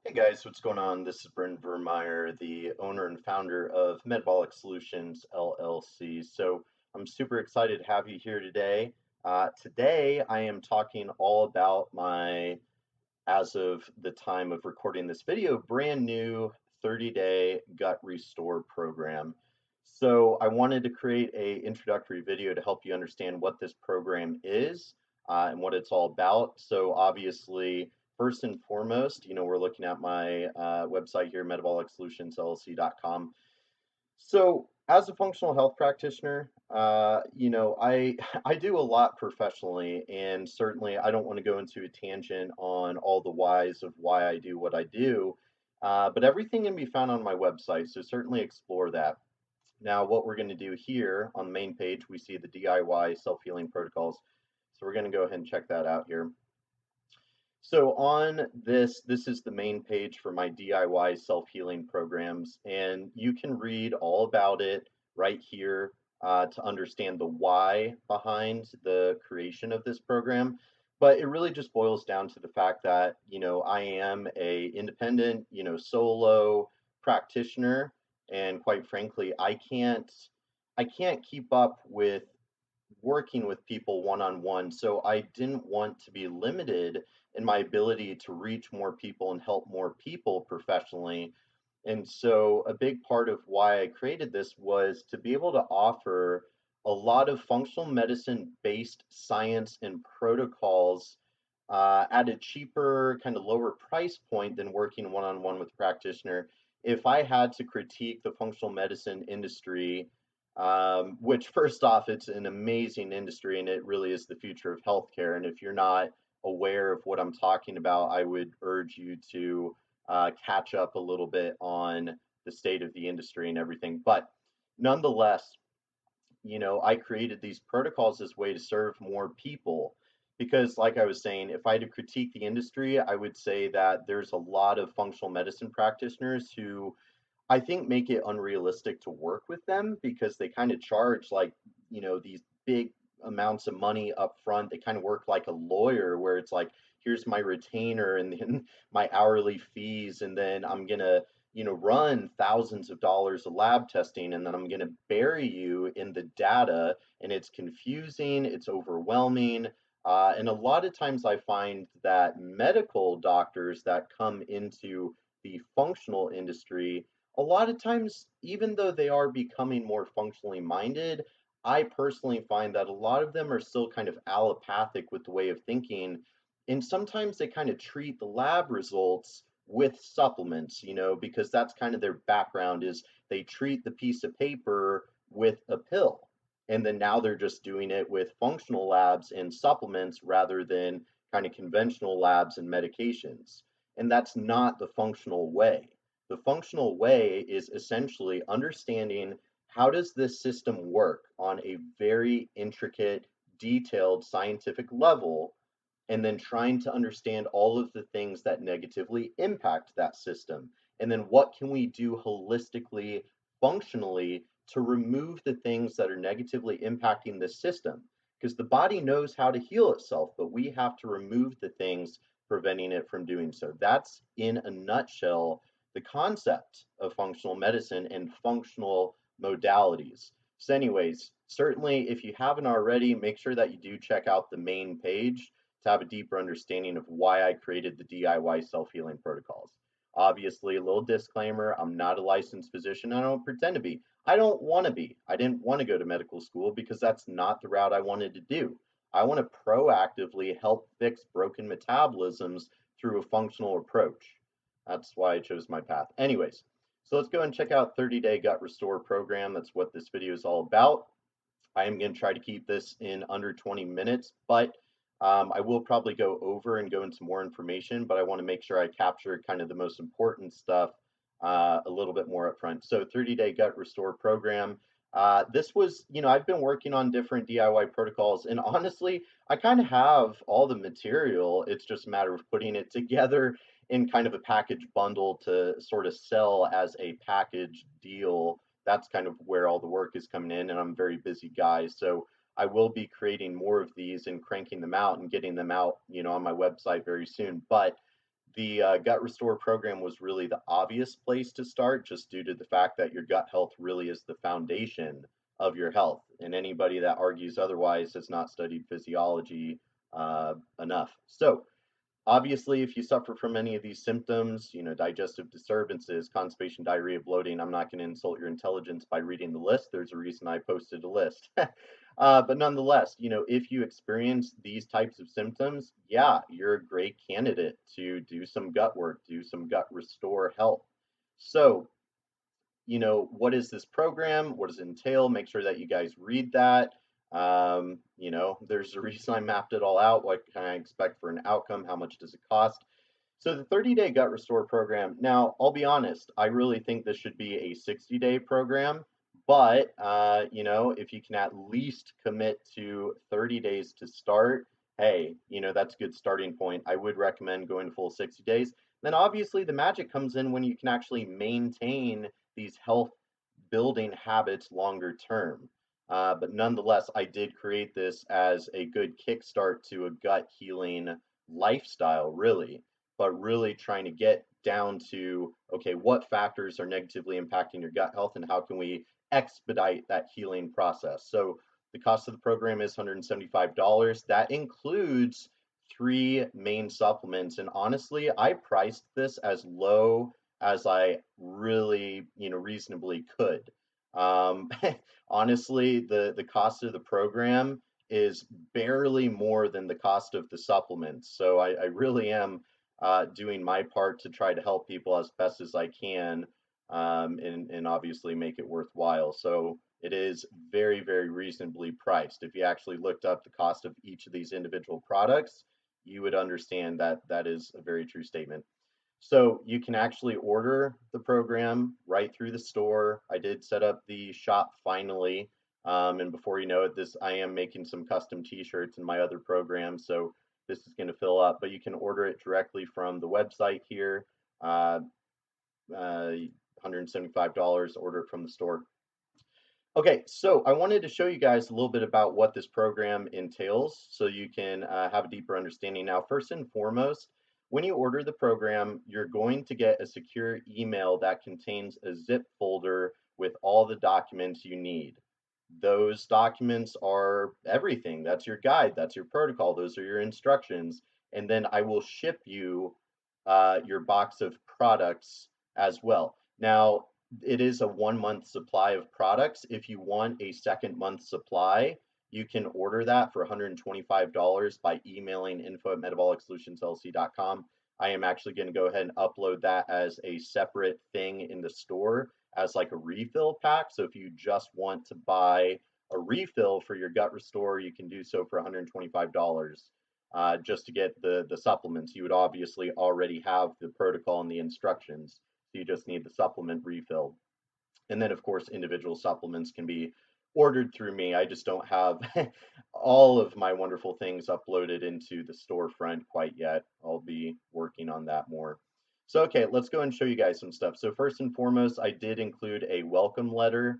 Hey guys, what's going on? This is Brent Vermeyer, the owner and founder of Metabolic Solutions LLC. So I'm super excited to have you here today. Today I am talking all about my, as of the time of recording this video, brand new 30-day gut restore program. So I wanted to create a introductory video to help you understand what this program is and what it's all about. So obviously, first and foremost, we're looking at my website here, metabolicsolutions.llc.com. So, as a functional health practitioner, I I do a lot professionally, and certainly I don't want to go into a tangent on all the whys of why I do what I do. But everything can be found on my website, so certainly explore that. Now, what we're going to do here on the main page, we see the DIY self-healing protocols. So we're going to go ahead and check that out here. So on this is the main page for my DIY self-healing programs, and you can read all about it right here to understand the why behind the creation of this program. But it really just boils down to the fact that, I am a independent, solo practitioner, and quite frankly, I can't keep up with working with people one on one. So I didn't want to be limited in my ability to reach more people and help more people professionally. And so a big part of why I created this was to be able to offer a lot of functional medicine based science and protocols at a cheaper, kind of lower price point than working one on one with a practitioner. If I had to critique the functional medicine industry, which first off, it's an amazing industry and it really is the future of healthcare. And if you're not aware of what I'm talking about, I would urge you to catch up a little bit on the state of the industry and everything. But nonetheless, I created these protocols as a way to serve more people. Because, like I was saying, if I had to critique the industry, I would say that there's a lot of functional medicine practitioners who I think make it unrealistic to work with them because they kind of charge like, these big amounts of money up front. They kind of work like a lawyer where it's like, here's my retainer and then my hourly fees, and then I'm gonna, run thousands of dollars of lab testing, and then I'm gonna bury you in the data, and it's confusing, it's overwhelming. And a lot of times I find that medical doctors that come into the functional industry a lot of times, even though they are becoming more functionally minded, I personally find that a lot of them are still kind of allopathic with the way of thinking. And sometimes they kind of treat the lab results with supplements, because that's kind of their background is they treat the piece of paper with a pill. And then now they're just doing it with functional labs and supplements rather than kind of conventional labs and medications. And that's not the functional way. The functional way is essentially understanding how does this system work on a very intricate, detailed scientific level, and then trying to understand all of the things that negatively impact that system. And then what can we do holistically, functionally to remove the things that are negatively impacting the system? Because the body knows how to heal itself, but we have to remove the things preventing it from doing so. That's in a nutshell the concept of functional medicine and functional modalities. So, anyways, certainly if you haven't already, make sure that you do check out the main page to have a deeper understanding of why I created the DIY self healing protocols. Obviously, a little disclaimer, I'm not a licensed physician. I don't pretend to be. I don't want to be. I didn't want to go to medical school because that's not the route I wanted to do. I want to proactively help fix broken metabolisms through a functional approach. That's why I chose my path. Anyways, so let's go and check out 30-day gut restore program. That's what this video is all about. I am going to try to keep this in under 20 minutes, but I will probably go over and go into more information, but I want to make sure I capture kind of the most important stuff a little bit more upfront. So 30-day gut restore program. This was, I've been working on different DIY protocols, and honestly, I kind of have all the material. It's just a matter of putting it together in kind of a package bundle to sort of sell as a package deal. That's kind of where all the work is coming in, and I'm a very busy guy. So I will be creating more of these and cranking them out and getting them out, on my website very soon. But The Gut Restore program was really the obvious place to start, just due to the fact that your gut health really is the foundation of your health. And anybody that argues otherwise has not studied physiology enough. So, obviously, if you suffer from any of these symptoms, digestive disturbances, constipation, diarrhea, bloating, I'm not going to insult your intelligence by reading the list. There's a reason I posted a list. But nonetheless, if you experience these types of symptoms, yeah, you're a great candidate to do some gut work, do some gut restore health. So, what is this program? What does it entail? Make sure that you guys read that. There's a reason I mapped it all out. What can I expect for an outcome? How much does it cost? So the 30-day gut restore program. Now, I'll be honest, I really think this should be a 60-day program, but if you can at least commit to 30 days to start, hey, that's a good starting point. I would recommend going full 60 days. Then obviously the magic comes in when you can actually maintain these health building habits longer term. But nonetheless, I did create this as a good kickstart to a gut healing lifestyle, really, but really trying to get down to, okay, what factors are negatively impacting your gut health and how can we expedite that healing process? So the cost of the program is $175. That includes three main supplements. And honestly, I priced this as low as I really, reasonably could. Um, Honestly, the cost of the program is barely more than the cost of the supplements. So I really am doing my part to try to help people as best as I can, and obviously make it worthwhile. So it is very, very reasonably priced. If you actually looked up the cost of each of these individual products, you would understand that that is a very true statement. So you can actually order the program right through the store. I did set up the shop finally. And before you know it, I am making some custom t-shirts in my other program. So this is going to fill up, but you can order it directly from the website here. Uh, $175, order it from the store. Okay, so I wanted to show you guys a little bit about what this program entails so you can have a deeper understanding. Now, first and foremost, when you order the program, you're going to get a secure email that contains a zip folder with all the documents you need. Those documents are everything. That's your guide, that's your protocol, those are your instructions. And then I will ship you your box of products as well. Now, it is a 1 month supply of products. If you want a second month supply, you can order that for $125 by emailing info@metabolicsolutionsLC.com. I am actually going to go ahead and upload that as a separate thing in the store as like a refill pack. So if you just want to buy a refill for your gut restore, you can do so for $125 just to get the supplements. You would obviously already have the protocol and the instructions. So you just need the supplement refill. And then, of course, individual supplements can be ordered through me. I just don't have all of my wonderful things uploaded into the storefront quite yet. I'll be working on that more. So, okay, let's go and show you guys some stuff. So first and foremost, I did include a welcome letter.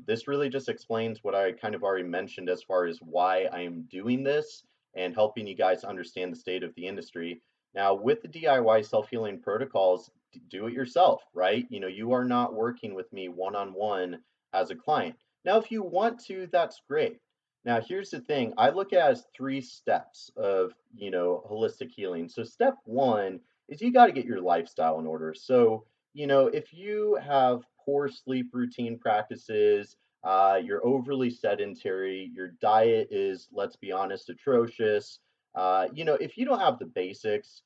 This really just explains what I kind of already mentioned as far as why I am doing this and helping you guys understand the state of the industry. Now, with the DIY self-healing protocols, do it yourself, right? You are not working with me one-on-one as a client. Now, if you want to, that's great. Now, here's the thing. I look at it as three steps of, holistic healing. So step one is you got to get your lifestyle in order. So, if you have poor sleep routine practices, you're overly sedentary, your diet is, let's be honest, atrocious. If you don't have the basics,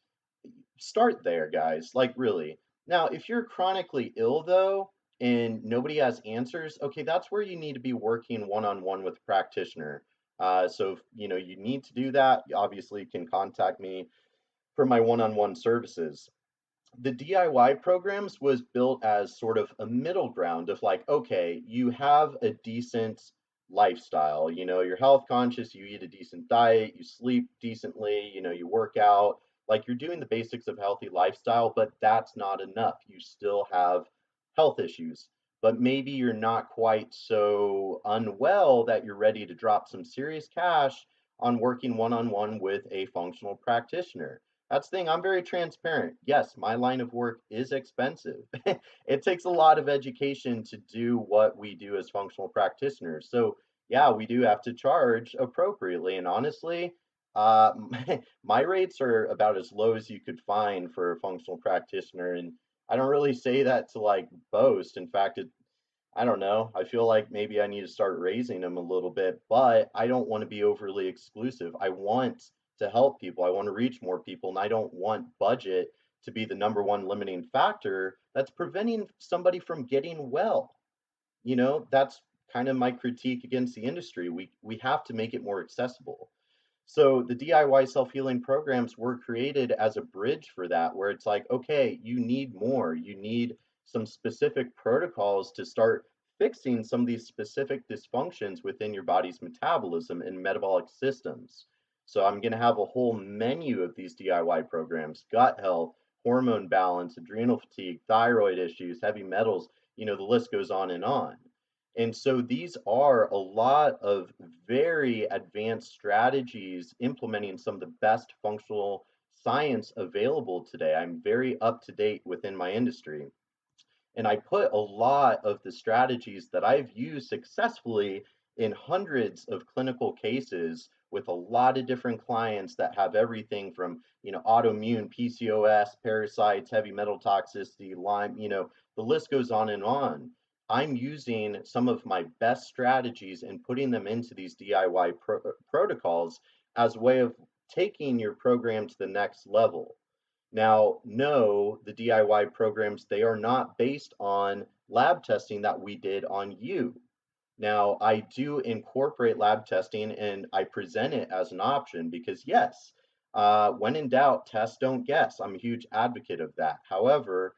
start there, guys. Like, really. Now, if you're chronically ill, though, and nobody has answers, okay, that's where you need to be working one-on-one with a practitioner. So, if, you need to do that, you obviously can contact me for my one-on-one services. The DIY programs was built as sort of a middle ground of like, okay, you have a decent lifestyle, you're health conscious, you eat a decent diet, you sleep decently, you work out, like you're doing the basics of healthy lifestyle, but that's not enough. You still have health issues, but maybe you're not quite so unwell that you're ready to drop some serious cash on working one on one with a functional practitioner. That's the thing, I'm very transparent. Yes, my line of work is expensive. It takes a lot of education to do what we do as functional practitioners. So, yeah, we do have to charge appropriately. And honestly, my rates are about as low as you could find for a functional practitioner. And I don't really say that to like boast. In fact, I don't know. I feel like maybe I need to start raising them a little bit, but I don't want to be overly exclusive. I want to help people. I want to reach more people, and I don't want budget to be the number one limiting factor that's preventing somebody from getting well. That's kind of my critique against the industry. We have to make it more accessible. So the DIY self-healing programs were created as a bridge for that, where it's like, okay, you need more. You need some specific protocols to start fixing some of these specific dysfunctions within your body's metabolism and metabolic systems. So I'm going to have a whole menu of these DIY programs: gut health, hormone balance, adrenal fatigue, thyroid issues, heavy metals, the list goes on and on. And so these are a lot of very advanced strategies implementing some of the best functional science available today. I'm very up to date within my industry. And I put a lot of the strategies that I've used successfully in hundreds of clinical cases with a lot of different clients that have everything from, autoimmune, PCOS, parasites, heavy metal toxicity, Lyme, the list goes on and on. I'm using some of my best strategies and putting them into these DIY protocols as a way of taking your program to the next level. Now, no, the DIY programs, they are not based on lab testing that we did on you. Now, I do incorporate lab testing and I present it as an option because, yes, when in doubt, test, don't guess. I'm a huge advocate of that. However,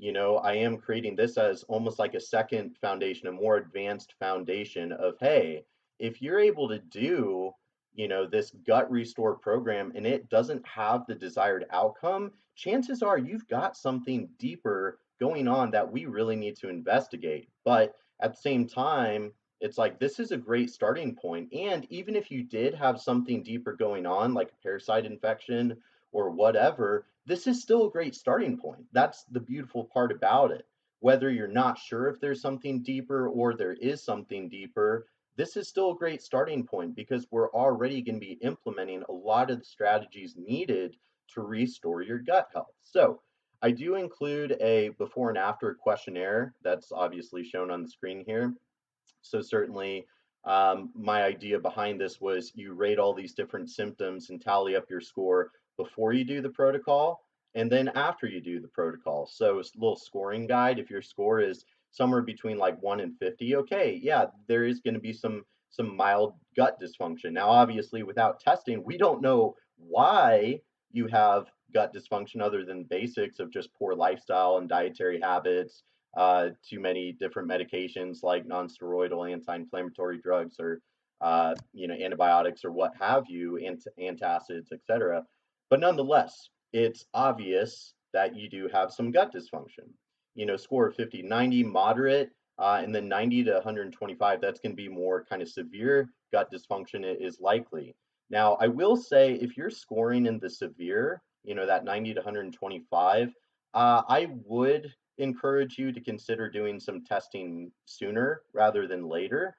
I am creating this as almost like a second foundation, a more advanced foundation of, hey, if you're able to do, this gut restore program and it doesn't have the desired outcome, chances are you've got something deeper going on that we really need to investigate. But at the same time, it's like this is a great starting point. And even if you did have something deeper going on, like a parasite infection or whatever, this is still a great starting point. That's the beautiful part about it. Whether you're not sure if there's something deeper or there is something deeper, this is still a great starting point because we're already going to be implementing a lot of the strategies needed to restore your gut health. So, I do include a before and after questionnaire that's obviously shown on the screen here. So certainly, my idea behind this was you rate all these different symptoms and tally up your score before you do the protocol and then after you do the protocol. So it's a little scoring guide. If your score is somewhere between like 1 and 50, okay, yeah, there is going to be some mild gut dysfunction. Now, obviously, without testing, we don't know why you have gut dysfunction other than basics of just poor lifestyle and dietary habits, too many different medications like non-steroidal anti-inflammatory drugs or antibiotics or what have you, antacids, etc. But nonetheless, it's obvious that you do have some gut dysfunction. Score of 50, 90, moderate, and then 90 to 125, that's going to be more kind of severe gut dysfunction is likely. Now, I will say if you're scoring in the severe, that 90 to 125, I would encourage you to consider doing some testing sooner rather than later,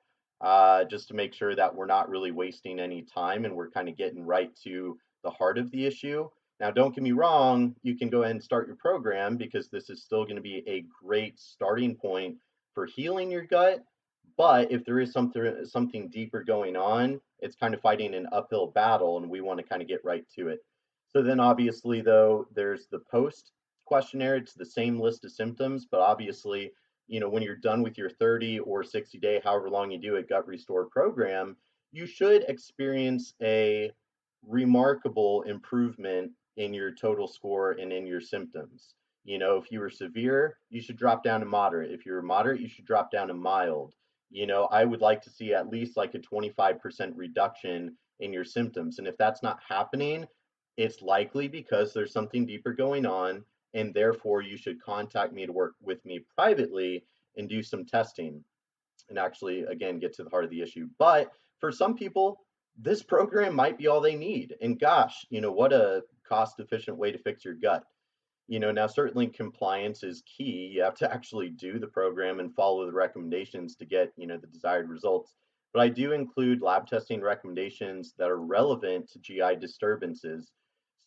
just to make sure that we're not really wasting any time and we're kind of getting right to the heart of the issue. Now, don't get me wrong, you can go ahead and start your program because this is still going to be a great starting point for healing your gut. But if there is something deeper going on, it's kind of fighting an uphill battle, and we want to kind of get right to it. So then, obviously, though, there's the post questionnaire. It's the same list of symptoms, but obviously, when you're done with your 30 or 60-day, however long you do a gut restore program, you should experience a remarkable improvement in your total score and in your symptoms. If you were severe, you should drop down to moderate. If you were moderate, you should drop down to mild. I would like to see at least like a 25% reduction in your symptoms. And if that's not happening, it's likely because there's something deeper going on, and therefore you should contact me to work with me privately and do some testing and actually, again, get to the heart of the issue. But for some people, this program might be all they need. And gosh, what a cost-efficient way to fix your gut. Now certainly compliance is key. You have to actually do the program and follow the recommendations to get, the desired results. But I do include lab testing recommendations that are relevant to GI disturbances.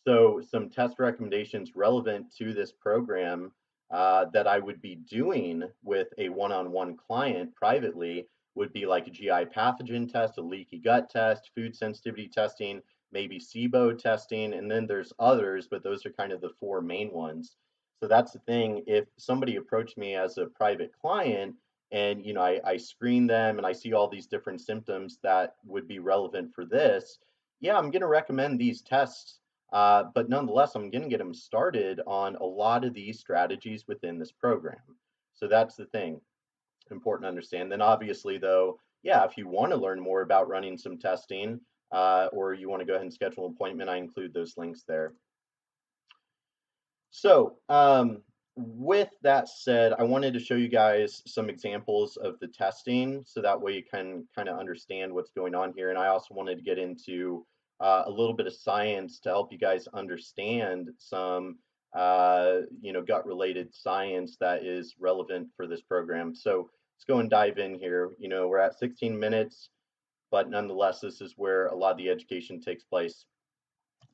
So some test recommendations relevant to this program that I would be doing with a one-on-one client privately would be like a GI pathogen test, a leaky gut test, food sensitivity testing, maybe SIBO testing, and then there's others, but those are kind of the four main ones. So that's the thing. If somebody approached me as a private client and I screen them and I see all these different symptoms that would be relevant for this, yeah, I'm going to recommend these tests. But nonetheless, I'm going to get them started on a lot of these strategies within this program. So that's the thing, important to understand. Then obviously, though, yeah, if you want to learn more about running some testing, or you want to go ahead and schedule an appointment, I include those links there. So, with that said, I wanted to show you guys some examples of the testing so that way you can kind of understand what's going on here. And I also wanted to get into a little bit of science to help you guys understand some, gut-related science that is relevant for this program. So let's go and dive in here. We're at 16 minutes, but nonetheless, this is where a lot of the education takes place.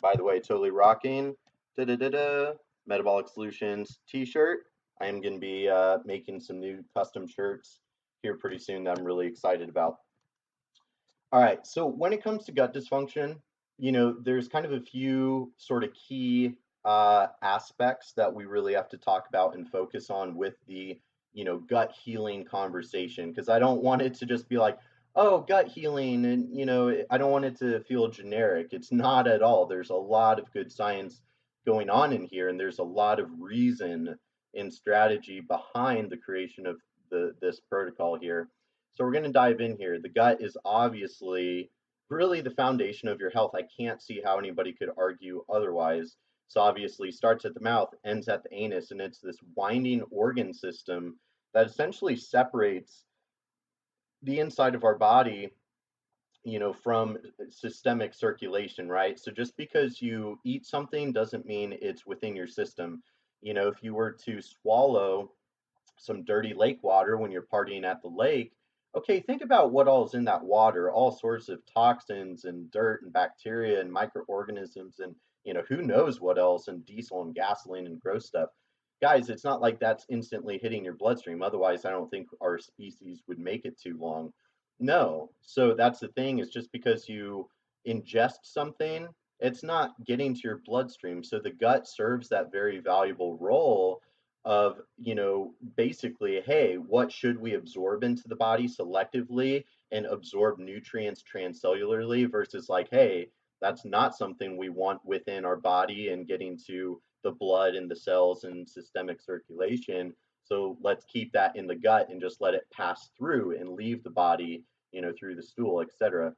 By the way, totally rocking. Da-da-da-da. Metabolic Solutions t-shirt. I am going to be making some new custom shirts here pretty soon that I'm really excited about. All right, so when it comes to gut dysfunction, there's kind of a few sort of key aspects that we really have to talk about and focus on with the, gut healing conversation, because I don't want it to just be like, oh, gut healing, and, I don't want it to feel generic. It's not at all. There's a lot of good science going on in here, and there's a lot of reason and strategy behind the creation of this protocol here. So we're going to dive in here. The gut is obviously really the foundation of your health. I can't see how anybody could argue otherwise. So obviously starts at the mouth, ends at the anus, and it's this winding organ system that essentially separates the inside of our body, from systemic circulation, right? So just because you eat something doesn't mean it's within your system. If you were to swallow some dirty lake water when you're partying at the lake, okay, think about what all is in that water, all sorts of toxins and dirt and bacteria and microorganisms and who knows what else, and diesel and gasoline and gross stuff. Guys, it's not like that's instantly hitting your bloodstream. Otherwise, I don't think our species would make it too long. No. So that's the thing, is just because you ingest something, it's not getting to your bloodstream. So the gut serves that very valuable role of, basically, hey, what should we absorb into the body selectively and absorb nutrients transcellularly versus like, hey, that's not something we want within our body and getting to the blood and the cells and systemic circulation. So let's keep that in the gut and just let it pass through and leave the body, through the stool, etc.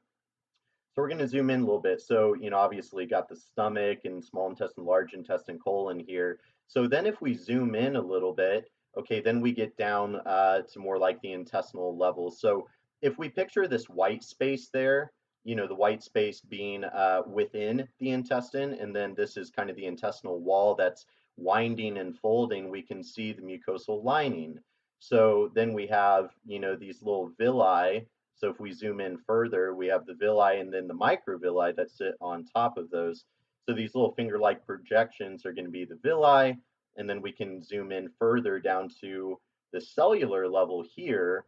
So we're going to zoom in a little bit. So, obviously got the stomach and small intestine, large intestine, colon here. So then if we zoom in a little bit, okay, then we get down to more like the intestinal level. So if we picture this white space there, the white space being within the intestine, and then this is kind of the intestinal wall that's winding and folding, we can see the mucosal lining. So then we have, these little villi. So if we zoom in further, we have the villi and then the microvilli that sit on top of those. So these little finger-like projections are going to be the villi, and then we can zoom in further down to the cellular level here,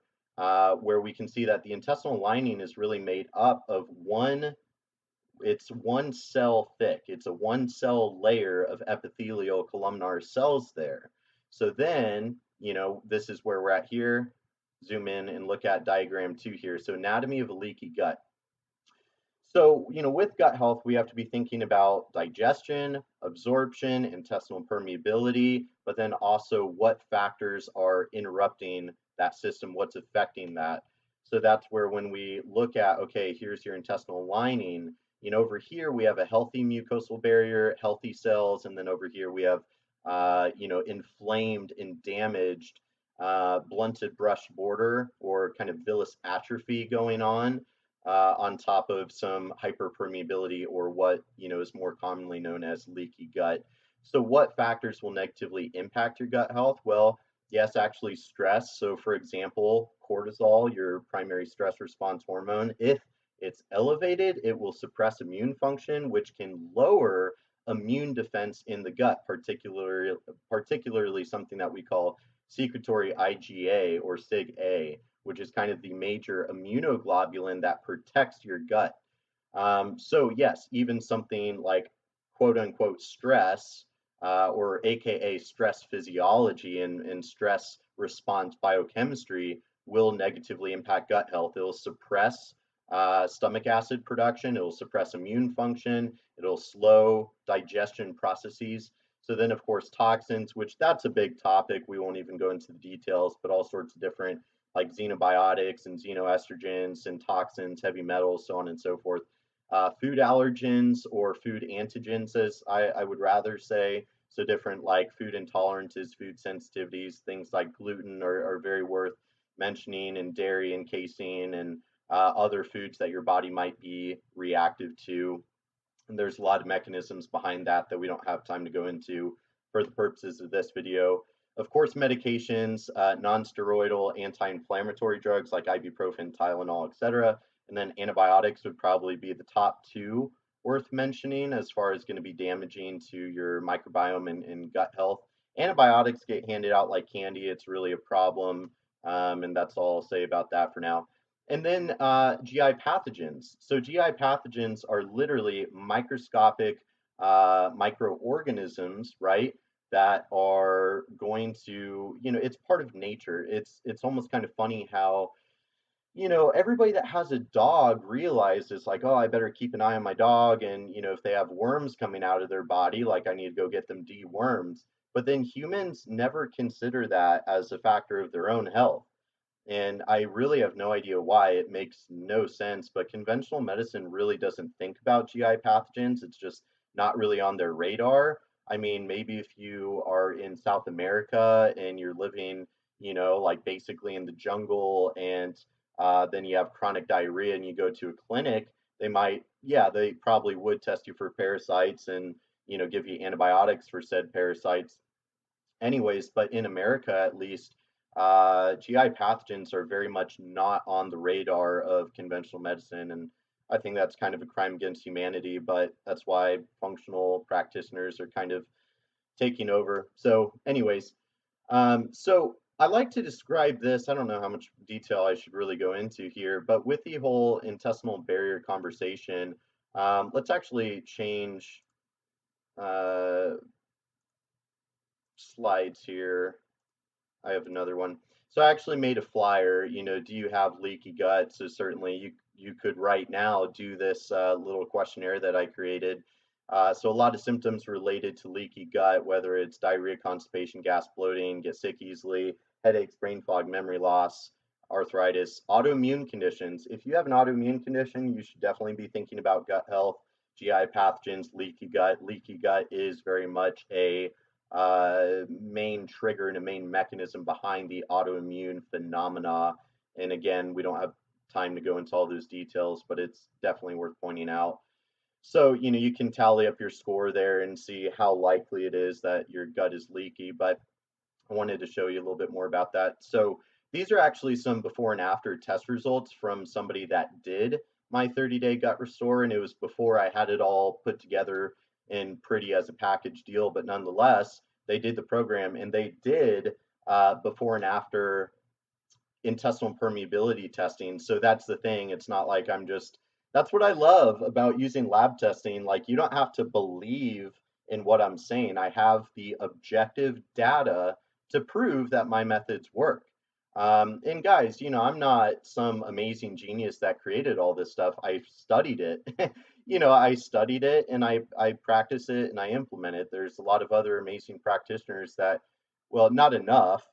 where we can see that the intestinal lining is really made up of it's one cell thick. It's a one cell layer of epithelial columnar cells there. So then, this is where we're at here. Zoom in and look at diagram 2 here. So anatomy of a leaky gut. So, with gut health, we have to be thinking about digestion, absorption, intestinal permeability, but then also what factors are interrupting that system, what's affecting that. So that's where when we look at, okay, here's your intestinal lining, over here we have a healthy mucosal barrier, healthy cells, and then over here we have, inflamed and damaged blunted brush border or kind of villus atrophy going on. on top of some hyperpermeability, or what is more commonly known as leaky gut. So what factors will negatively impact your gut health? Well, yes, actually stress. So for example, cortisol, your primary stress response hormone, if it's elevated, it will suppress immune function, which can lower immune defense in the gut, particularly something that we call secretory IgA or SIG-A, which is kind of the major immunoglobulin that protects your gut. So yes, even something like quote unquote stress, or AKA stress physiology and stress response biochemistry will negatively impact gut health. It will suppress stomach acid production. It will suppress immune function. It'll slow digestion processes. So then, of course, toxins, which that's a big topic. We won't even go into the details, but all sorts of different like xenobiotics and xenoestrogens and toxins, heavy metals, so on and so forth. Food allergens or food antigens, as I would rather say. So different like food intolerances, food sensitivities, things like gluten are very worth mentioning, and dairy and casein and other foods that your body might be reactive to. And there's a lot of mechanisms behind that that we don't have time to go into for the purposes of this video. Of course, medications, non-steroidal anti-inflammatory drugs like ibuprofen, Tylenol, etc. And then antibiotics would probably be the top two worth mentioning as far as going to be damaging to your microbiome and gut health. Antibiotics get handed out like candy. It's really a problem. And that's all I'll say about that for now. And then GI pathogens. So GI pathogens are literally microscopic microorganisms, right? That are going to, it's part of nature. It's almost kind of funny how, everybody that has a dog realizes like, oh, I better keep an eye on my dog, and if they have worms coming out of their body, like I need to go get them dewormed. But then humans never consider that as a factor of their own health. And I really have no idea why. It makes no sense, but conventional medicine really doesn't think about GI pathogens. It's just not really on their radar. I mean, maybe if you are in South America and you're living, like basically in the jungle, and then you have chronic diarrhea and you go to a clinic, they probably would test you for parasites and, give you antibiotics for said parasites anyways. But in America, at least, GI pathogens are very much not on the radar of conventional medicine. And I think that's kind of a crime against humanity, but that's why functional practitioners are kind of taking over. So, anyways, so I like to describe this. I don't know how much detail I should really go into here, but with the whole intestinal barrier conversation, let's actually change slides here. I have another one. So I actually made a flyer. Do you have leaky gut? So certainly you could right now do this little questionnaire that I created. So a lot of symptoms related to leaky gut, whether it's diarrhea, constipation, gas, bloating, get sick easily, headaches, brain fog, memory loss, arthritis, autoimmune conditions. If you have an autoimmune condition, you should definitely be thinking about gut health, GI pathogens, leaky gut. Leaky gut is very much a main trigger and a main mechanism behind the autoimmune phenomena. And again, we don't have time to go into all those details, but it's definitely worth pointing out. So, you can tally up your score there and see how likely it is that your gut is leaky, but I wanted to show you a little bit more about that. So these are actually some before and after test results from somebody that did my 30-day gut restore, and it was before I had it all put together and pretty as a package deal, but nonetheless, they did the program, and they did before and after intestinal permeability testing. So that's the thing. It's not like that's what I love about using lab testing. Like, you don't have to believe in what I'm saying. I have the objective data to prove that my methods work. And guys, I'm not some amazing genius that created all this stuff. I studied it. I studied it, and I practice it, and I implement it. There's a lot of other amazing practitioners that, well, not enough,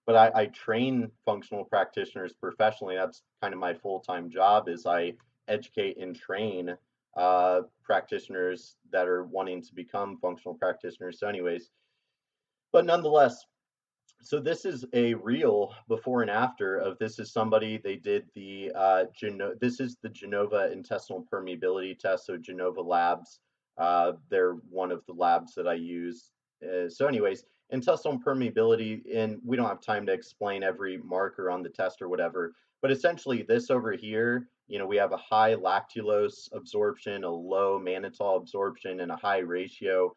but I train functional practitioners professionally. That's kind of my full-time job, is I educate and train practitioners that are wanting to become functional practitioners. So anyways, but nonetheless, So this is a real before and after of this is somebody they did the this is the Genova intestinal permeability test. So Genova Labs, they're one of the labs that I use. So, anyways, intestinal permeability, and we don't have time to explain every marker on the test or whatever, but essentially this over here, we have a high lactulose absorption, a low mannitol absorption, and a high ratio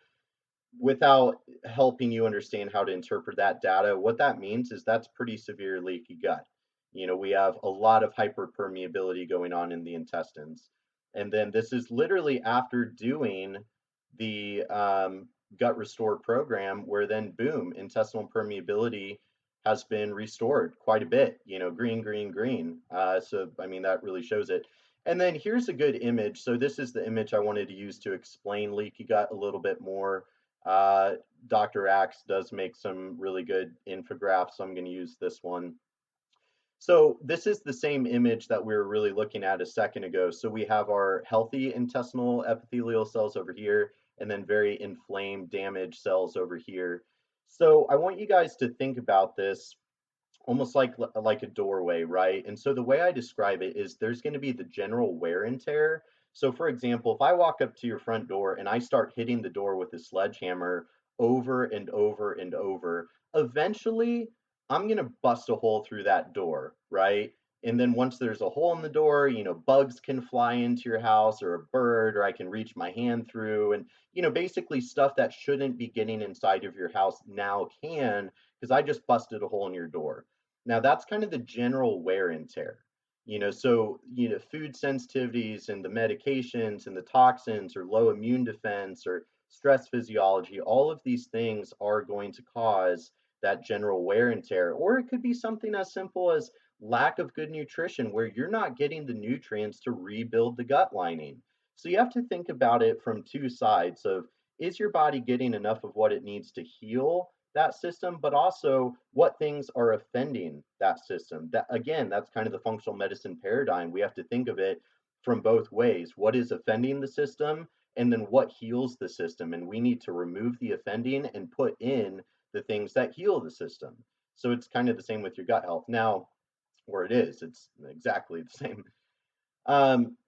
without helping you understand how to interpret that data, what that means is that's pretty severe leaky gut. We have a lot of hyperpermeability going on in the intestines. And then this is literally after doing the gut restore program, where then boom, intestinal permeability has been restored quite a bit, green, green, green. So, I mean, that really shows it. And then here's a good image. So, this is the image I wanted to use to explain leaky gut a little bit more. uh, Dr. Axe does make some really good infographics, so I'm going to use this one. So this is the same image that we were really looking at a second ago. So we have our healthy intestinal epithelial cells over here, and then very inflamed, damaged cells over here. So I want you guys to think about this almost like a doorway, right? And so the way I describe it is there's going to be the general wear and tear. So for example, if I walk up to your front door and I start hitting the door with a sledgehammer over and over and over, eventually I'm going to bust a hole through that door, right? And then once there's a hole in the door, bugs can fly into your house, or a bird, or I can reach my hand through, and basically stuff that shouldn't be getting inside of your house now can, because I just busted a hole in your door. Now that's kind of the general wear and tear. So food sensitivities and the medications and the toxins or low immune defense or stress physiology, all of these things are going to cause that general wear and tear. Or it could be something as simple as lack of good nutrition, where you're not getting the nutrients to rebuild the gut lining. So you have to think about it from two sides of, is your body getting enough of what it needs to heal that system, but also what things are offending that system. That again, that's kind of the functional medicine paradigm. We have to think of it from both ways. What is offending the system, and then what heals the system? And we need to remove the offending and put in the things that heal the system. So it's kind of the same with your gut health. Now, or it is, it's exactly the same.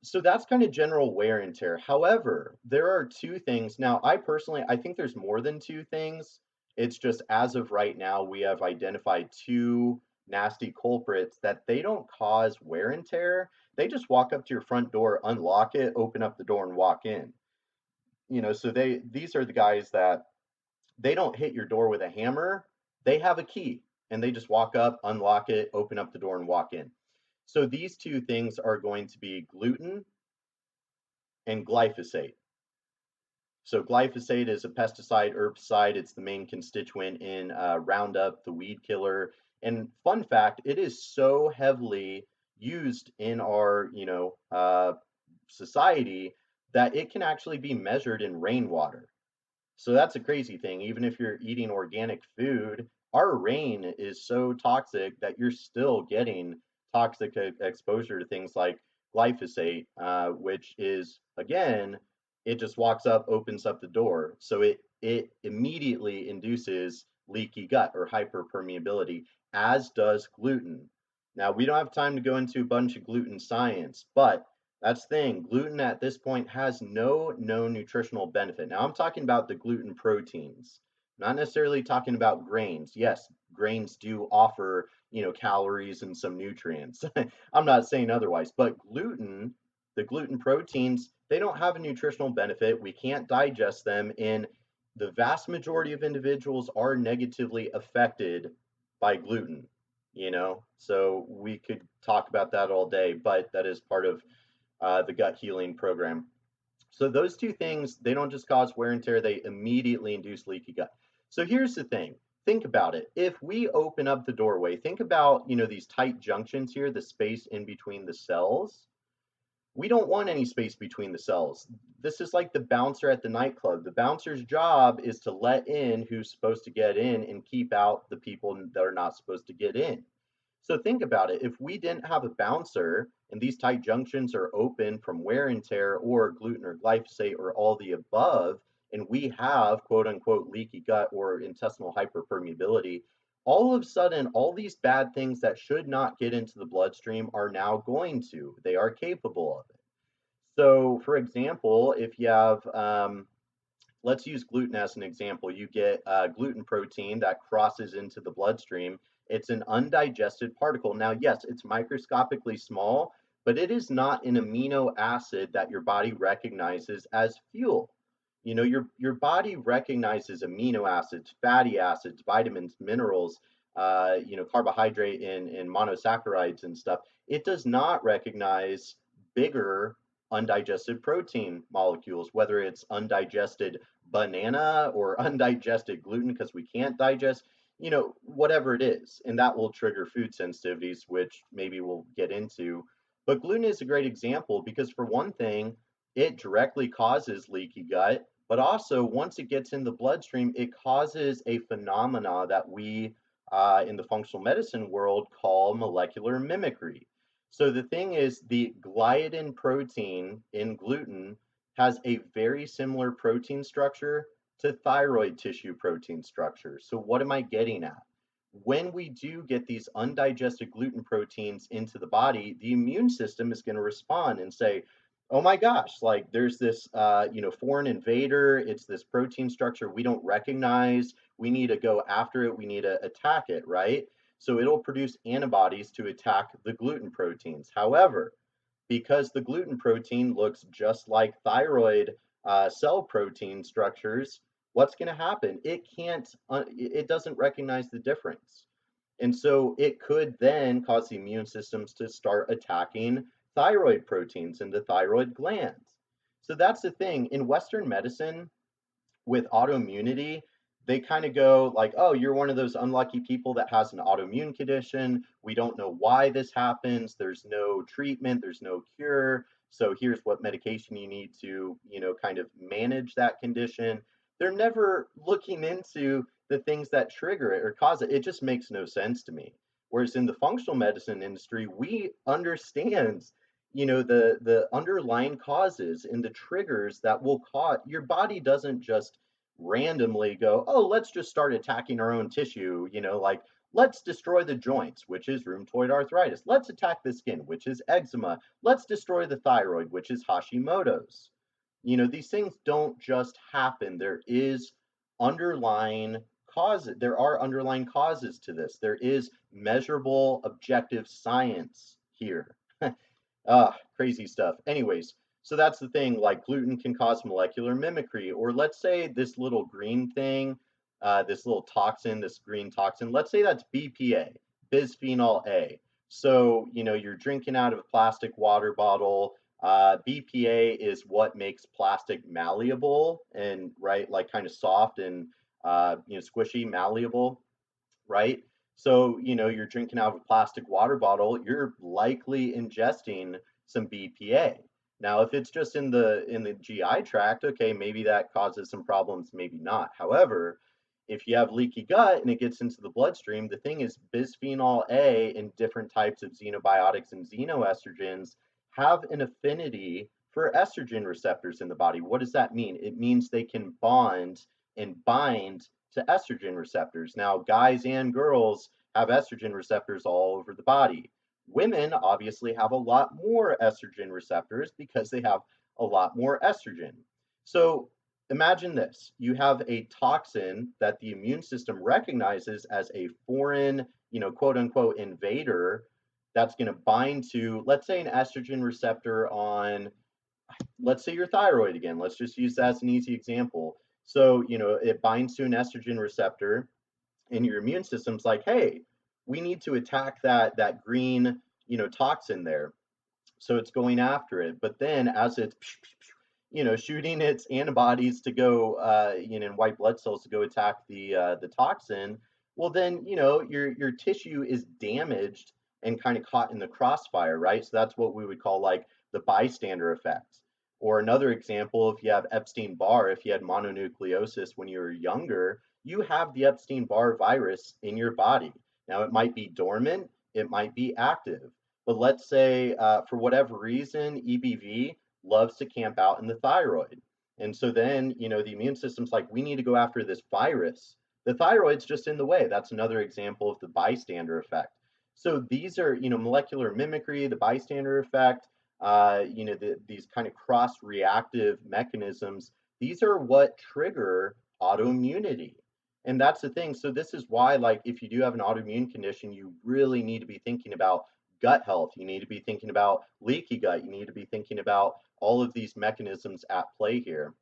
So that's kind of general wear and tear. However, there are two things. Now, I personally, I think there's more than two things. It's just as of right now, we have identified two nasty culprits that they don't cause wear and tear. They just walk up to your front door, unlock it, open up the door, and walk in. So these are the guys that they don't hit your door with a hammer. They have a key and they just walk up, unlock it, open up the door, and walk in. So these two things are going to be gluten and glyphosate. So glyphosate is a pesticide, herbicide. It's the main constituent in Roundup, the weed killer. And fun fact, it is so heavily used in our, society that it can actually be measured in rainwater. So that's a crazy thing. Even if you're eating organic food, our rain is so toxic that you're still getting toxic exposure to things like glyphosate, which is, again, it just walks up, opens up the door. So it immediately induces leaky gut or hyperpermeability, as does gluten. Now, we don't have time to go into a bunch of gluten science, but that's the thing. Gluten at this point has no known nutritional benefit. Now, I'm talking about the gluten proteins, not necessarily talking about grains. Yes, grains do offer, calories and some nutrients. I'm not saying otherwise, but gluten, the gluten proteins, they don't have a nutritional benefit. We can't digest them, and the vast majority of individuals are negatively affected by gluten. So we could talk about that all day, but that is part of the gut healing program. So those two things, they don't just cause wear and tear, they immediately induce leaky gut. So here's the thing. Think about it. If we open up the doorway, think about, these tight junctions here, the space in between the cells. We don't want any space between the cells. This is like the bouncer at the nightclub. The bouncer's job is to let in who's supposed to get in and keep out the people that are not supposed to get in. So think about it. If we didn't have a bouncer and these tight junctions are open from wear and tear or gluten or glyphosate or all the above, and we have quote unquote leaky gut or intestinal hyperpermeability, all of a sudden, all these bad things that should not get into the bloodstream are now going to. They are capable of it. So, for example, if you have, let's use gluten as an example. You get gluten protein that crosses into the bloodstream. It's an undigested particle. Now, yes, it's microscopically small, but it is not an amino acid that your body recognizes as fuel. Your body recognizes amino acids, fatty acids, vitamins, minerals, carbohydrate and monosaccharides and stuff. It does not recognize bigger undigested protein molecules, whether it's undigested banana or undigested gluten because we can't digest, whatever it is. And that will trigger food sensitivities, which maybe we'll get into. But gluten is a great example because, for one thing, it directly causes leaky gut, but also once it gets in the bloodstream, it causes a phenomena that we in the functional medicine world call molecular mimicry. So the thing is, the gliadin protein in gluten has a very similar protein structure to thyroid tissue protein structure. So what am I getting at? When we do get these undigested gluten proteins into the body, the immune system is going to respond and say, "Oh my gosh, like there's this foreign invader, it's this protein structure we don't recognize. We need to go after it, we need to attack it," right? So it'll produce antibodies to attack the gluten proteins. However, because the gluten protein looks just like thyroid cell protein structures, what's going to happen? It doesn't recognize the difference. And so it could then cause the immune systems to start attacking thyroid proteins in the thyroid glands. So that's the thing. In Western medicine, with autoimmunity, they kind of go like, "Oh, you're one of those unlucky people that has an autoimmune condition. We don't know why this happens. There's no treatment, there's no cure. So here's what medication you need to, kind of manage that condition." They're never looking into the things that trigger it or cause it. It just makes no sense to me. Whereas in the functional medicine industry, we understand the underlying causes and the triggers that will cause your body doesn't just randomly go, "Oh, let's just start attacking our own tissue," like, let's destroy the joints, which is rheumatoid arthritis, let's attack the skin, which is eczema, let's destroy the thyroid, which is Hashimoto's. These things don't just happen. There are underlying causes to this. There is measurable objective science here. Crazy stuff. Anyways, so that's the thing. Like, gluten can cause molecular mimicry, or let's say this little green thing, this little toxin, this green toxin. Let's say that's BPA, bisphenol A. So you're drinking out of a plastic water bottle. BPA is what makes plastic malleable and right, like kind of soft and squishy, malleable, right? So, you're drinking out of a plastic water bottle, you're likely ingesting some BPA. Now, if it's just in the GI tract, okay, maybe that causes some problems, maybe not. However, if you have leaky gut and it gets into the bloodstream, the thing is bisphenol A and different types of xenobiotics and xenoestrogens have an affinity for estrogen receptors in the body. What does that mean? It means they can bond and bind to estrogen receptors. Now, guys and girls have estrogen receptors all over the body. Women obviously have a lot more estrogen receptors because they have a lot more estrogen. So imagine this. You have a toxin that the immune system recognizes as a foreign, quote unquote, invader that's going to bind to, let's say, an estrogen receptor on, let's say, your thyroid again. Let's just use that as an easy example. So, it binds to an estrogen receptor, and your immune system's like, "Hey, we need to attack that green, toxin there." So it's going after it. But then as it's, shooting its antibodies to go, and white blood cells to go attack the toxin, well then, your tissue is damaged and kind of caught in the crossfire, right? So that's what we would call like the bystander effect. Or another example, if you have Epstein-Barr, if you had mononucleosis when you were younger, you have the Epstein-Barr virus in your body. Now, it might be dormant, it might be active, but let's say for whatever reason, EBV loves to camp out in the thyroid. And so then, the immune system's like, we need to go after this virus The thyroid's just in the way. That's another example of the bystander effect. So these are, molecular mimicry, the bystander effect, these kind of cross-reactive mechanisms. These are what trigger autoimmunity. And that's the thing. So this is why, like, if you do have an autoimmune condition, you really need to be thinking about gut health. You need to be thinking about leaky gut. You need to be thinking about all of these mechanisms at play here.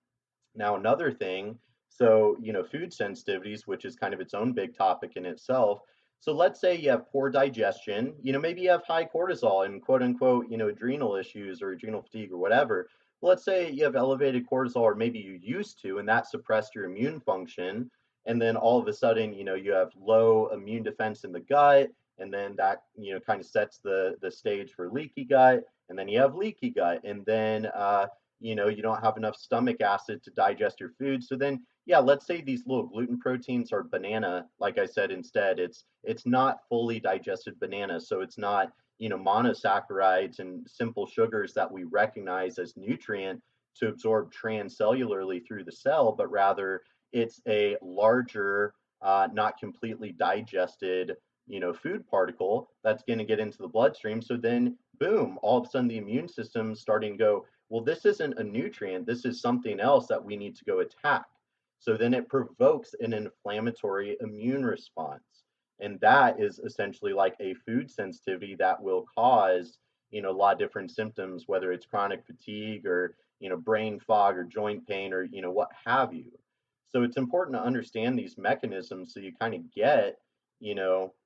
Now, another thing, so, food sensitivities, which is kind of its own big topic in itself. So let's say you have poor digestion, maybe you have high cortisol and quote unquote, adrenal issues or adrenal fatigue or whatever. Well, let's say you have elevated cortisol, or maybe you used to, and that suppressed your immune function. And then all of a sudden, you have low immune defense in the gut. And then that, kind of sets the stage for leaky gut. And then you have leaky gut. And then, you don't have enough stomach acid to digest your food. So then, yeah, let's say these little gluten proteins are banana, like I said, instead, it's not fully digested banana. So it's not, monosaccharides and simple sugars that we recognize as nutrient to absorb transcellularly through the cell, but rather it's a larger, not completely digested, food particle that's going to get into the bloodstream. So then, boom, all of a sudden the immune system's starting to go, well, this isn't a nutrient. This is something else that we need to go attack. So then it provokes an inflammatory immune response. And that is essentially like a food sensitivity that will cause, a lot of different symptoms, whether it's chronic fatigue or, brain fog or joint pain or, what have you. So it's important to understand these mechanisms so you kind of get,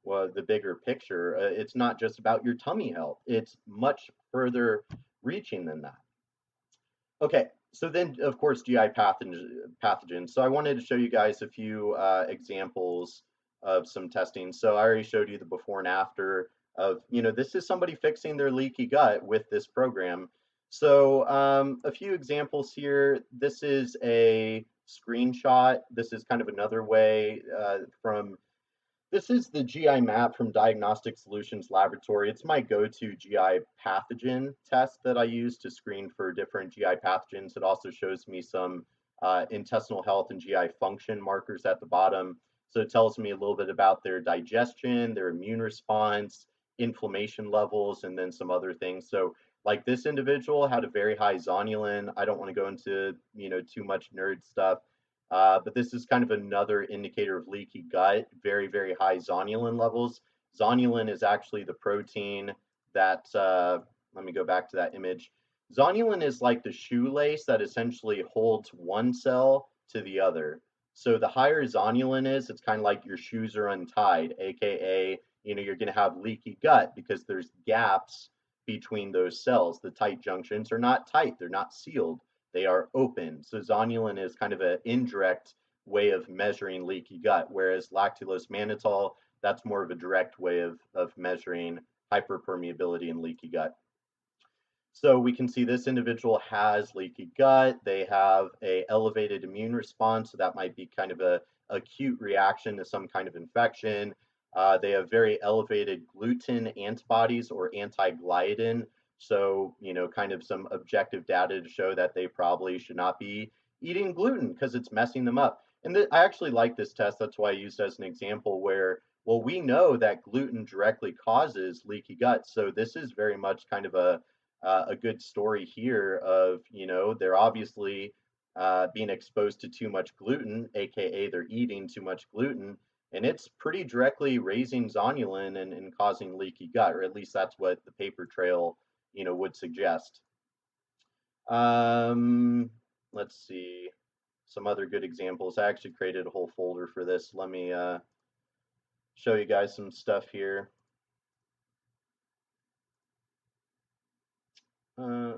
well, the bigger picture. It's not just about your tummy health. It's much further reaching than that. Okay, so then of course GI pathogens. So I wanted to show you guys a few examples of some testing. So I already showed you the before and after of, this is somebody fixing their leaky gut with this program. So a few examples here. This is a screenshot. This is kind of another way from this is the GI map from Diagnostic Solutions Laboratory. It's my go-to GI pathogen test that I use to screen for different GI pathogens. It also shows me some intestinal health and GI function markers at the bottom. So it tells me a little bit about their digestion, their immune response, inflammation levels, and then some other things. So like this individual had a very high zonulin. I don't want to go into, too much nerd stuff. But this is kind of another indicator of leaky gut, very, very high zonulin levels. Zonulin is actually the protein that, let me go back to that image. Zonulin is like the shoelace that essentially holds one cell to the other. So the higher zonulin is, it's kind of like your shoes are untied, aka, you're going to have leaky gut because there's gaps between those cells. The tight junctions are not tight, they're not sealed, they are open. So zonulin is kind of an indirect way of measuring leaky gut, whereas lactulose mannitol, that's more of a direct way of measuring hyperpermeability in leaky gut. So we can see this individual has leaky gut. They have a elevated immune response. So that might be kind of a acute reaction to some kind of infection. They have very elevated gluten antibodies or anti-gliadin. So, kind of some objective data to show that they probably should not be eating gluten because it's messing them up. And I actually like this test. That's why I used it as an example where, well, we know that gluten directly causes leaky gut. So this is very much kind of a good story here of, they're obviously being exposed to too much gluten, aka they're eating too much gluten, and it's pretty directly raising zonulin and causing leaky gut, or at least that's what the paper trail, would suggest. Let's see some other good examples. I actually created a whole folder for this. Let me show you guys some stuff here. All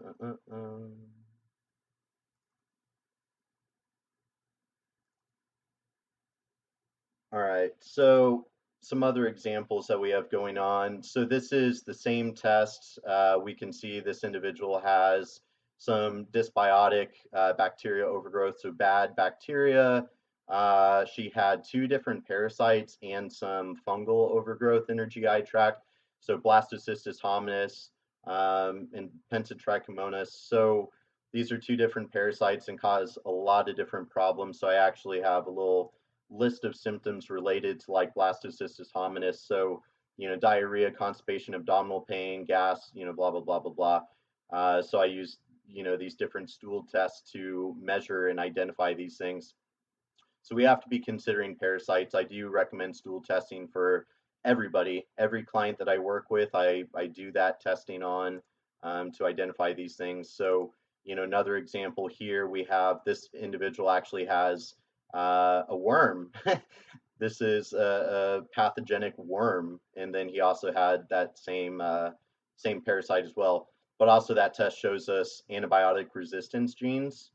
right, so some other examples that we have going on. So this is the same test. We can see this individual has some dysbiotic bacteria overgrowth, so bad bacteria. She had two different parasites and some fungal overgrowth in her GI tract. So blastocystis hominis and pentatrichomonas. So these are two different parasites and cause a lot of different problems. So I actually have a little list of symptoms related to like blastocystis hominis. So, diarrhea, constipation, abdominal pain, gas, blah, blah, blah, blah, blah. So I use, these different stool tests to measure and identify these things. So we have to be considering parasites. I do recommend stool testing for everybody. Every client that I work with, I do that testing on to identify these things. So, another example here, we have this individual actually has a worm. This is a pathogenic worm, and then he also had that same parasite as well. But also that test shows us antibiotic resistance genes.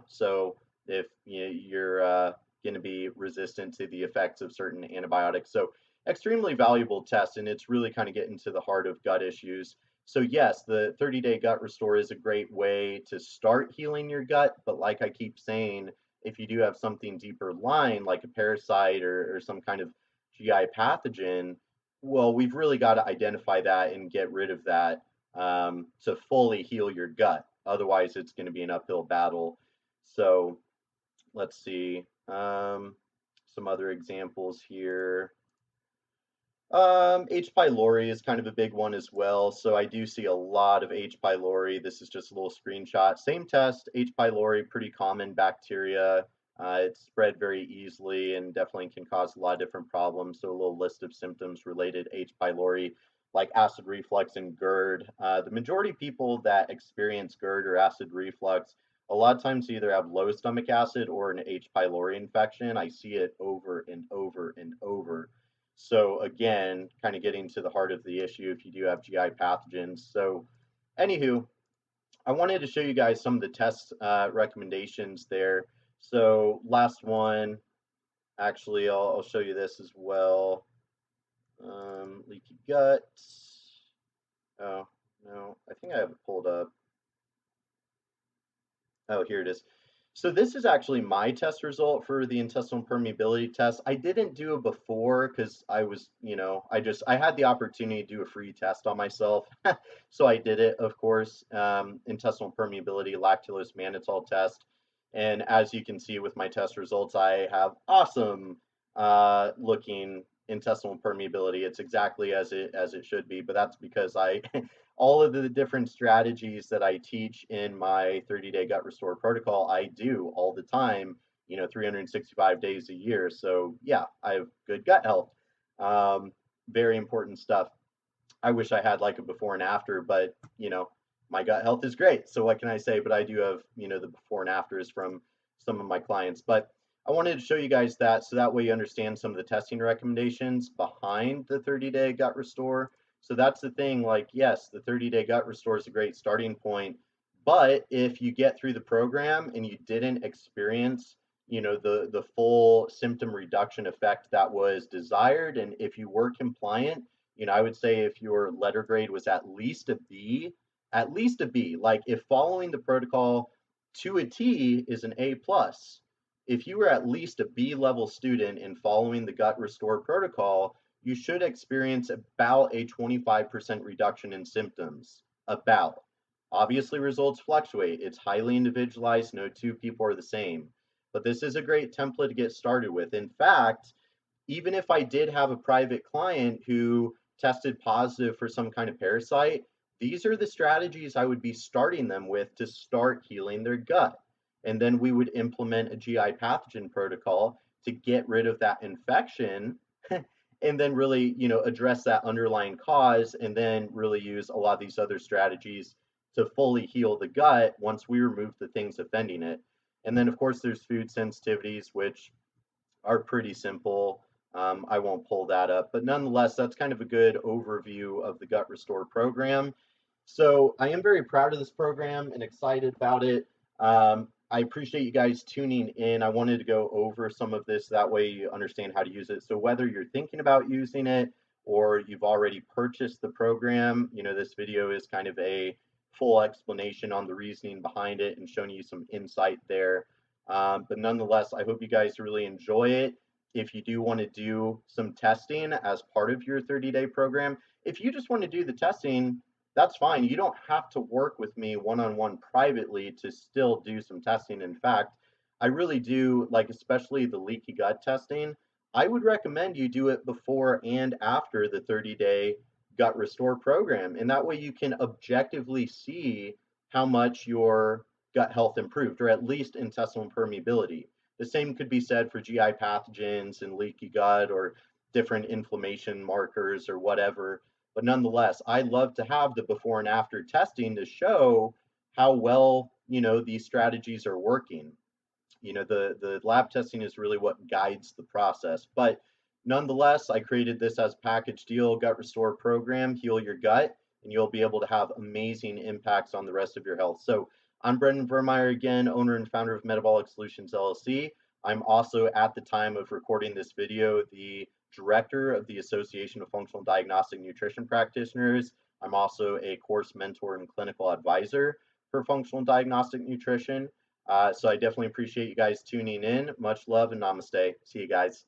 So if you're going to be resistant to the effects of certain antibiotics, so extremely valuable test, and it's really kind of getting to the heart of gut issues. So yes, the 30-day gut restore is a great way to start healing your gut, but like I keep saying, if you do have something deeper lying, like a parasite or some kind of GI pathogen, well, we've really got to identify that and get rid of that to fully heal your gut. Otherwise, it's going to be an uphill battle. So let's see some other examples here. H. pylori is kind of a big one as well. So I do see a lot of H. pylori. This is just a little screenshot. Same test, H. pylori, pretty common bacteria. It's spread very easily and definitely can cause a lot of different problems. So a little list of symptoms related to H. pylori, like acid reflux and GERD. The majority of people that experience GERD or acid reflux, a lot of times either have low stomach acid or an H. pylori infection. I see it over and over and over. So again, kind of getting to the heart of the issue if you do have GI pathogens. So anywho, I wanted to show you guys some of the test recommendations there. So last one, actually, I'll show you this as well. Leaky gut. Oh, no, I think I have it pulled up. Oh, here it is. So this is actually my test result for the intestinal permeability test. I didn't do it before because I was, I had the opportunity to do a free test on myself. So I did it, of course, intestinal permeability lactulose mannitol test. And as you can see with my test results, I have awesome looking intestinal permeability. It's exactly as it should be, but that's because I all of the different strategies that I teach in my 30-day gut restore protocol, I do all the time, 365 days a year. So yeah, I have good gut health. Very important stuff. I wish I had like a before and after, but my gut health is great. So what can I say? But I do have, the before and afters from some of my clients. But I wanted to show you guys that so that way you understand some of the testing recommendations behind the 30-day gut restore. So that's the thing, like, yes, the 30-day gut restore is a great starting point. But if you get through the program and you didn't experience, the full symptom reduction effect that was desired, and if you were compliant, I would say if your letter grade was at least a B, like if following the protocol to a T is an A plus, if you were at least a B level student in following the gut restore protocol, you should experience about a 25% reduction in symptoms. About. Obviously, results fluctuate. It's highly individualized. No two people are the same. But this is a great template to get started with. In fact, even if I did have a private client who tested positive for some kind of parasite, these are the strategies I would be starting them with to start healing their gut. And then we would implement a GI pathogen protocol to get rid of that infection and then really, address that underlying cause and then really use a lot of these other strategies to fully heal the gut once we remove the things offending it. And then, of course, there's food sensitivities, which are pretty simple. I won't pull that up, but nonetheless, that's kind of a good overview of the Gut Restore program. So I am very proud of this program and excited about it. I appreciate you guys tuning in. I wanted to go over some of this, that way you understand how to use it. So whether you're thinking about using it or you've already purchased the program, this video is kind of a full explanation on the reasoning behind it and showing you some insight there. But nonetheless, I hope you guys really enjoy it. If you do want to do some testing as part of your 30-day program, if you just want to do the testing, that's fine. You don't have to work with me one-on-one privately to still do some testing. In fact, I really do like, especially the leaky gut testing. I would recommend you do it before and after the 30-day gut restore program. And that way you can objectively see how much your gut health improved, or at least intestinal permeability. The same could be said for GI pathogens and leaky gut or different inflammation markers or whatever. But nonetheless, I love to have the before and after testing to show how well, these strategies are working. The lab testing is really what guides the process. But nonetheless, I created this as a package deal, gut restore program, heal your gut, and you'll be able to have amazing impacts on the rest of your health. So I'm Brendan Vermeyer again, owner and founder of Metabolic Solutions LLC. I'm also, at the time of recording this video, the director of the Association of Functional Diagnostic Nutrition Practitioners. I'm also a course mentor and clinical advisor for functional diagnostic nutrition. So I definitely appreciate you guys tuning in. Much love and namaste. See you guys.